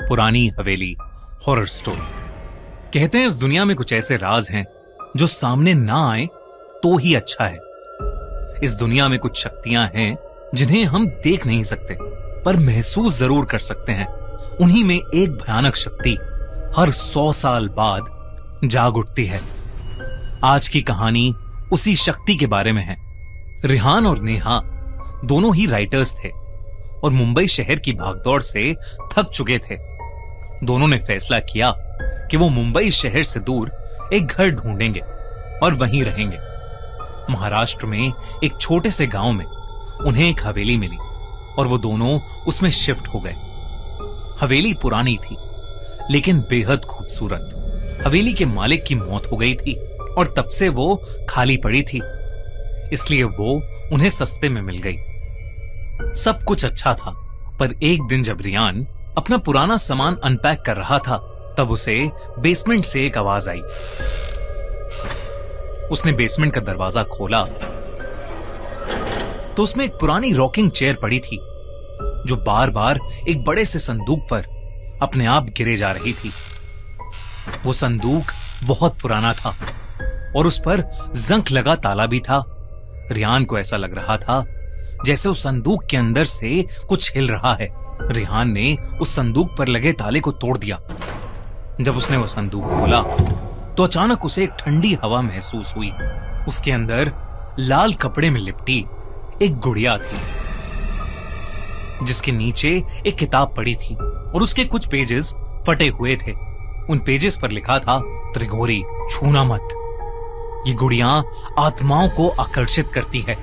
पुरानी हवेली horror story. कहते हैं इस दुनिया में कुछ ऐसे राज हैं जो सामने ना आए तो ही अच्छा है। इस दुनिया में कुछ शक्तियां हैं जिन्हें हम देख नहीं सकते पर महसूस जरूर कर सकते हैं। उन्हीं में एक भयानक शक्ति हर 100 साल बाद जाग उठती है। आज की कहानी उसी शक्ति के बारे में है। रिहान और नेहा दोनों ही राइटर्स थे और मुंबई शहर की भागदौड़ से थक चुके थे। दोनों ने फैसला किया कि वो मुंबई शहर से दूर एक घर ढूंढेंगे और वहीं रहेंगे। महाराष्ट्र में एक छोटे से गांव में उन्हें एक हवेली मिली और वो दोनों उसमें शिफ्ट हो गए। हवेली पुरानी थी लेकिन बेहद खूबसूरत। हवेली के मालिक की मौत हो गई थी और तब से वो खाली पड़ी थी, इसलिए वो उन्हें सस्ते में मिल गई। सब कुछ अच्छा था, पर एक दिन जब रियान अपना पुराना सामान अनपैक कर रहा था तब उसे बेसमेंट से एक आवाज आई। उसने बेसमेंट का दरवाजा खोला तो उसमें एक पुरानी रॉकिंग चेयर पड़ी थी जो बार बार एक बड़े से संदूक पर अपने आप गिरे जा रही थी। वो संदूक बहुत पुराना था और उस पर जंग लगा ताला भी था। रियान को ऐसा लग रहा था जैसे उस संदूक के अंदर से कुछ हिल रहा है। रिहान ने उस संदूक पर लगे ताले को तोड़ दिया। जब उसने वो संदूक खोला तो अचानक उसे एक ठंडी हवा महसूस हुई। उसके अंदर लाल कपड़े में लिपटी एक गुड़िया थी जिसके नीचे एक किताब पड़ी थी और उसके कुछ पेजेस फटे हुए थे। उन पेजेस पर लिखा था, त्रिगोरी, छूना मत। ये गुड़िया आत्माओं को आकर्षित करती है।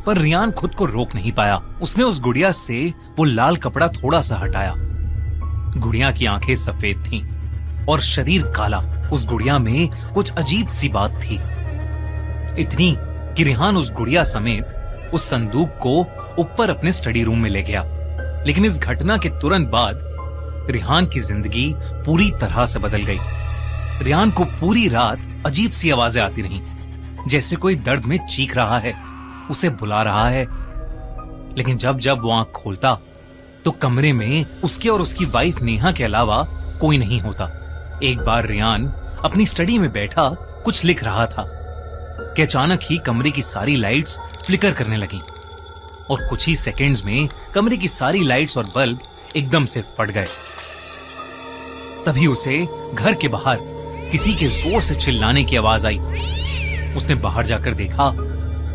पर रियान खुद को रोक नहीं पाया। उसने उस गुड़िया से वो लाल कपड़ा थोड़ा सा हटाया। गुड़िया की आंखें सफेद थीं और शरीर काला। उस गुड़िया में कुछ अजीब सी बात थी, इतनी कि रिहान उस गुड़िया समेत उस संदूक को ऊपर अपने स्टडी रूम में ले गया। लेकिन इस घटना के तुरंत बाद रिहान की जिंदगी पूरी तरह से बदल गई। रिहान को पूरी रात अजीब सी आवाजें आती रहीं, जैसे कोई दर्द में चीख रहा है, उसे बुला रहा है। लेकिन जब जब वो आंख खोलता तो कमरे में उसके और उसकी वाइफ नेहा के अलावा कोई नहीं होता। एक बार रियान अपनी स्टडी में बैठा कुछ लिख रहा था कि अचानक ही कमरे की सारी लाइट्स फ्लिकर करने लगी और कुछ ही सेकंड्स में कमरे की सारी लाइट्स और बल्ब एकदम से फट गए। तभी उसे घर के बाहर किसी के जोर से चिल्लाने की आवाज आई। उसने बाहर जाकर देखा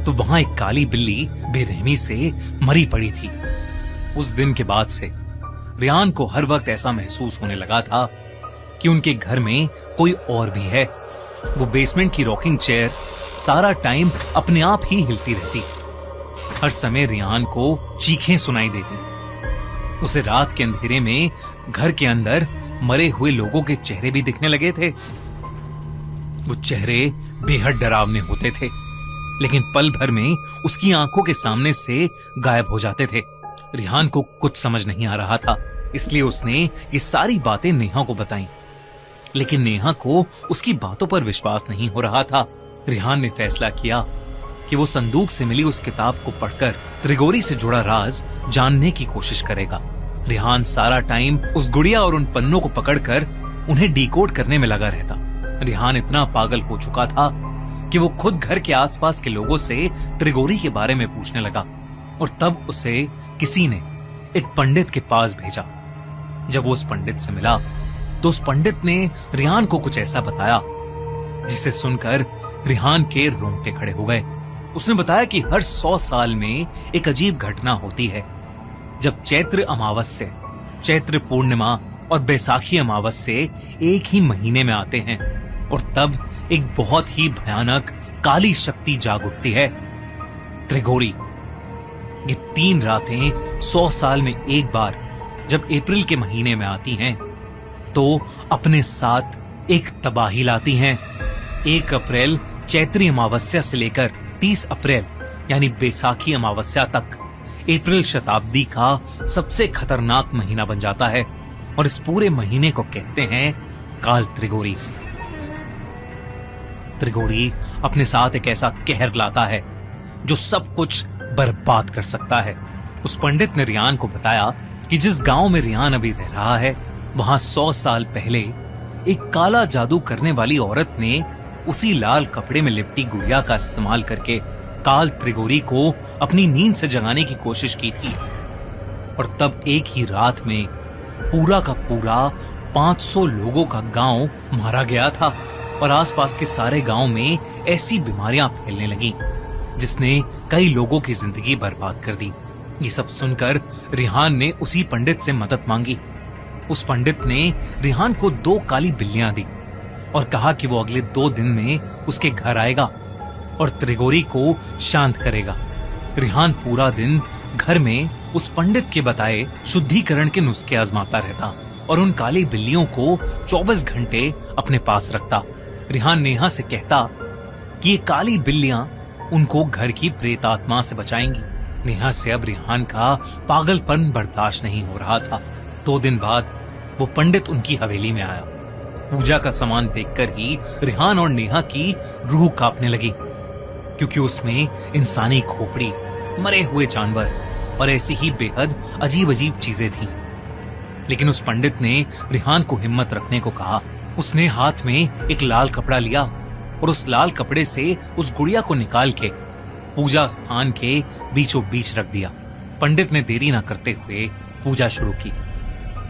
तो वहां एक काली बिल्ली बेरहमी से मरी पड़ी थी। उस दिन के बाद से रियान को हर वक्त ऐसा महसूस होने लगा था कि उनके घर में कोई और भी है। वो बेसमेंट की रॉकिंग चेयर सारा टाइम अपने आप ही हिलती रहती। हर समय रियान को चीखें सुनाई देती। उसे रात के अंधेरे में घर के अंदर मरे हुए लोगों के चेहरे भी दिखने लगे थे। वो चेहरे बेहद डरावने होते थे, लेकिन पल भर में उसकी आंखों के सामने से गायब हो जाते थे। रिहान को कुछ समझ नहीं आ रहा था, इसलिए उसने ये सारी बातें नेहा को बताई। लेकिन नेहा को उसकी बातों पर विश्वास नहीं हो रहा था। रिहान ने फैसला किया कि वो संदूक से मिली उस किताब को पढ़कर त्रिगोरी से जुड़ा राज जानने की कोशिश करेगा। रिहान सारा टाइम उस गुड़िया और उन पन्नों को पकड़कर उन्हें डिकोड करने में लगा रहता। रिहान इतना पागल हो चुका था कि वो खुद घर के आसपास के लोगों से त्रिगोरी के बारे में पूछने लगा और तब उसे किसी ने एक पंडित के पास भेजा। जब वो उस पंडित से मिला तो उस पंडित ने रिहान को कुछ ऐसा बताया जिसे सुनकर रिहान के रोंगटे खड़े हो गए। उसने बताया कि हर 100 साल में एक अजीब घटना होती है जब चैत्र अमावस्या, चैत्र पूर्णिमा और बैसाखी अमावस्या एक ही महीने में आते हैं और तब एक बहुत ही भयानक काली शक्ति जाग उठती है, त्रिगोरी। ये 3 रातें 100 साल में एक बार जब अप्रैल के महीने में आती हैं तो अपने साथ एक तबाही लाती हैं। 1 अप्रैल चैत्री अमावस्या से लेकर 30 अप्रैल यानी बैसाखी अमावस्या तक अप्रैल शताब्दी का सबसे खतरनाक महीना बन जाता है और इस पूरे महीने को कहते हैं काल त्रिगोरी। त्रिगोरी अपने साथ एक ऐसा कहर लाता है जो सब कुछ बर्बाद कर सकता है। उस पंडित ने रियान को बताया कि जिस गांव में रिहान अभी रह रहा है वहां 100 साल पहले एक काला जादू करने वाली औरत ने उसी लाल कपड़े में लिपटी गुड़िया का इस्तेमाल करके काल त्रिगोरी को अपनी नींद से जगाने की कोशिश की थी। और तब एक ही रात में पूरा का पूरा 500 लोगों का गांव मारा गया था और आसपास के सारे गांव में ऐसी बीमारियां फैलने लगीं जिसने कई लोगों की जिंदगी बर्बाद कर दी। ये सब सुनकर रिहान ने उसी पंडित से मदद मांगी। उस पंडित ने रिहान को 2 काली बिल्लियां दी और कहा कि वो अगले 2 दिन में उसके घर आएगा और त्रिगोरी को शांत करेगा। रिहान पूरा दिन घर में उस पंडित के बताए शुद्धिकरण के नुस्खे आजमाता रहता और उन काली बिल्लियों को 24 घंटे अपने पास रखता। रिहान नेहा से कहता कि ये काली बिल्लियां उनको घर की प्रेत आत्मा से बचाएंगी। नेहा से अब रिहान का पागलपन बर्दाश्त नहीं हो रहा था। 2 दिन बाद वो पंडित उनकी हवेली में आया। पूजा का सामान देखकर ही रिहान और नेहा की रूह कांपने लगी, क्योंकि उसमें इंसानी खोपड़ी, मरे हुए जानवर और ऐसी ही बेहद अजीब अजीब चीजें थीं। लेकिन उस पंडित ने रिहान को हिम्मत रखने को कहा। उसने हाथ में एक लाल कपड़ा लिया और उस लाल कपड़े से उस गुड़िया को निकाल के पूजा स्थान के बीचों बीच रख दिया। पंडित ने देरी न करते हुए पूजा शुरू की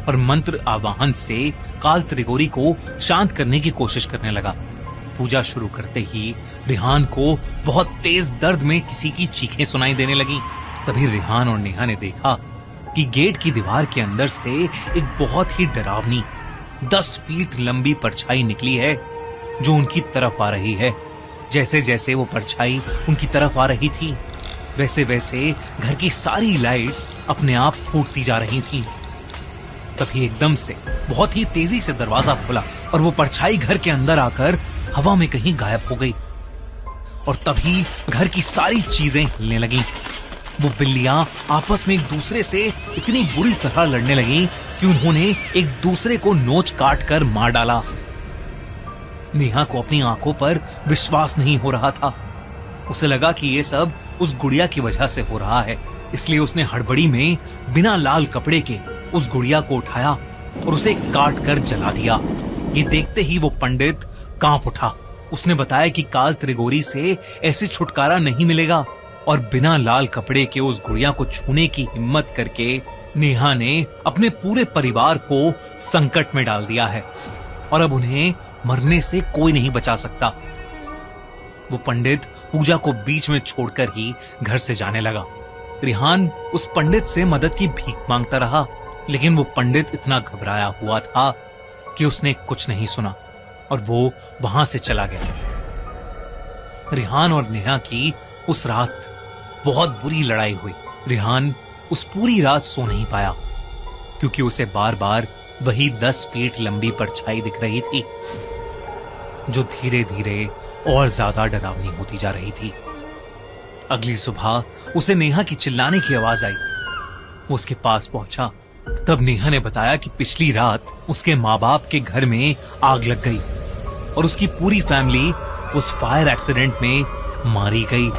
और मंत्र आवाहन से काल त्रिगोरी को शांत करने की कोशिश करने लगा। पूजा शुरू करते ही रिहान को बहुत तेज दर्द में किसी की चीखें सुनाई देने लगी। तभी रिहान और नेहा ने देखा कि गेट की दीवार के अंदर से एक बहुत ही डरावनी 10 फीट लंबी परछाई निकली है जो उनकी तरफ आ रही है। जैसे जैसे वो परछाई उनकी तरफ आ रही थी वैसे वैसे घर की सारी लाइट्स अपने आप फूटती जा रही थीं। तभी एकदम से बहुत ही तेजी से दरवाजा खुला और वो परछाई घर के अंदर आकर हवा में कहीं गायब हो गई। और तभी घर की सारी चीजें हिलने लगीं। वो बिल्लियां आपस में एक दूसरे से इतनी बुरी तरह लड़ने लगीं कि उन्होंने एक दूसरे को नोच काट कर मार डाला। नेहा को अपनी आंखों पर विश्वास नहीं हो रहा था। उसे लगा कि ये सब उस गुड़िया की वजह से हो रहा है, इसलिए उसने हड़बड़ी में बिना लाल कपड़े के उस गुड़िया को उठाया और उसे काट कर जला दिया। ये देखते ही वो पंडित कांप उठा। उसने बताया कि काल त्रिगोरी से ऐसे छुटकारा नहीं मिलेगा और बिना लाल कपड़े के उस गुड़िया को छूने की हिम्मत करके नेहा ने अपने पूरे परिवार को संकट में डाल दिया है और अब उन्हें मरने से कोई नहीं बचा सकता। वो पंडित पूजा को बीच में छोड़कर ही घर से जाने लगा। रिहान उस पंडित से मदद की भीख मांगता रहा, लेकिन वो पंडित इतना घबराया हुआ था कि उसने कुछ नहीं सुना और वो वहां से चला गया। रिहान और नेहा की उस रात बहुत बुरी लड़ाई हुई। रिहान उस पूरी रात सो नहीं पाया क्योंकि उसे बार बार वही 10 फीट लंबी परछाई दिख रही थी जो धीरे धीरे और ज्यादा डरावनी होती जा रही थी। अगली सुबह उसे नेहा की चिल्लाने की आवाज आई। वो उसके पास पहुंचा। तब नेहा ने बताया कि पिछली रात उसके माँ बाप के घर में आग लग गई और उसकी पूरी फैमिली उस फायर एक्सीडेंट में मारी गई।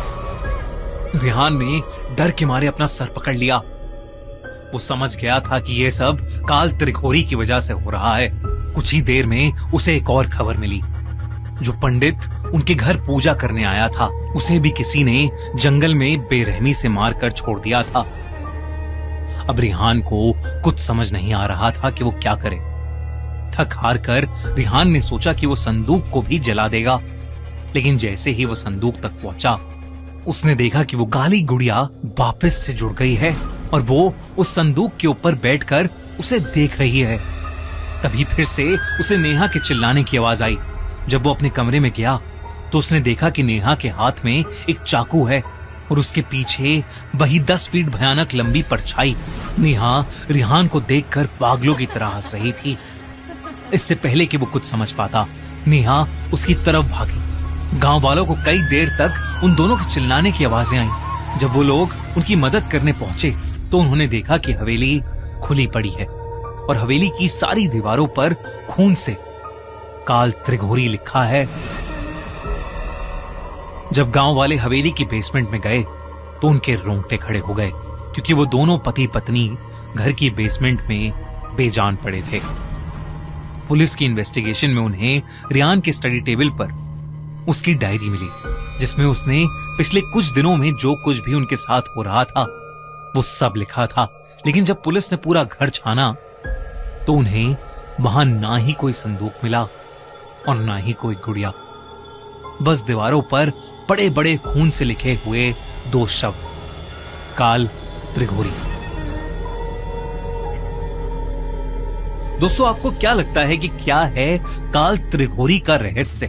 रिहान ने डर के मारे अपना सर पकड़ लिया। वो समझ गया था कि यह सब काल त्रिगोरी की वजह से हो रहा है। कुछ ही देर में उसे एक और खबर मिली। जो पंडित उनके घर पूजा करने आया था उसे भी किसी ने जंगल में बेरहमी से मारकर छोड़ दिया था। अब रिहान को कुछ समझ नहीं आ रहा था कि वो क्या करे। थक हार कर रिहान ने सोचा कि वो संदूक को भी जला देगा, लेकिन जैसे ही वो संदूक तक पहुंचा उसने देखा कि वो काली गुड़िया वापस से जुड़ गई है और वो उस संदूक के ऊपर बैठकर उसे देख रही है। तभी फिर से उसे नेहा के चिल्लाने की आवाज आई। जब वो अपने कमरे में गया तो उसने देखा कि नेहा के हाथ में एक चाकू है और उसके पीछे वही 10 फीट भयानक लंबी परछाई। नेहा रिहान को देखकर पागलों की तरह हंस रही थी। इससे पहले कि वो कुछ समझ पाता, नेहा उसकी तरफ भागी। गांव वालों को कई देर तक उन दोनों के चिल्लाने की आवाजें आईं। जब वो लोग उनकी मदद करने पहुंचे तो उन्होंने देखा कि हवेली खुली पड़ी है और हवेली की सारी दीवारों पर खून से काल त्रिगोरी लिखा है। जब गांव वाले हवेली की बेसमेंट में गए तो उनके रोंगटे खड़े हो गए, क्योंकि वो दोनों पति पत्नी घर की बेसमेंट में बेजान पड़े थे। पुलिस की इन्वेस्टिगेशन में उन्हें रियान के स्टडी टेबल पर उसकी डायरी मिली, जिसमें उसने पिछले कुछ दिनों में जो कुछ भी उनके साथ हो रहा था वो सब लिखा था। लेकिन जब पुलिस ने पूरा घर छाना तो उन्हें वहां ना ही कोई संदूक मिला और ना ही कोई गुड़िया। बस दीवारों पर बड़े बड़े खून से लिखे हुए 2 शब्द, काल त्रिघोरी। दोस्तों, आपको क्या लगता है कि क्या है काल त्रिघोरी का रहस्य?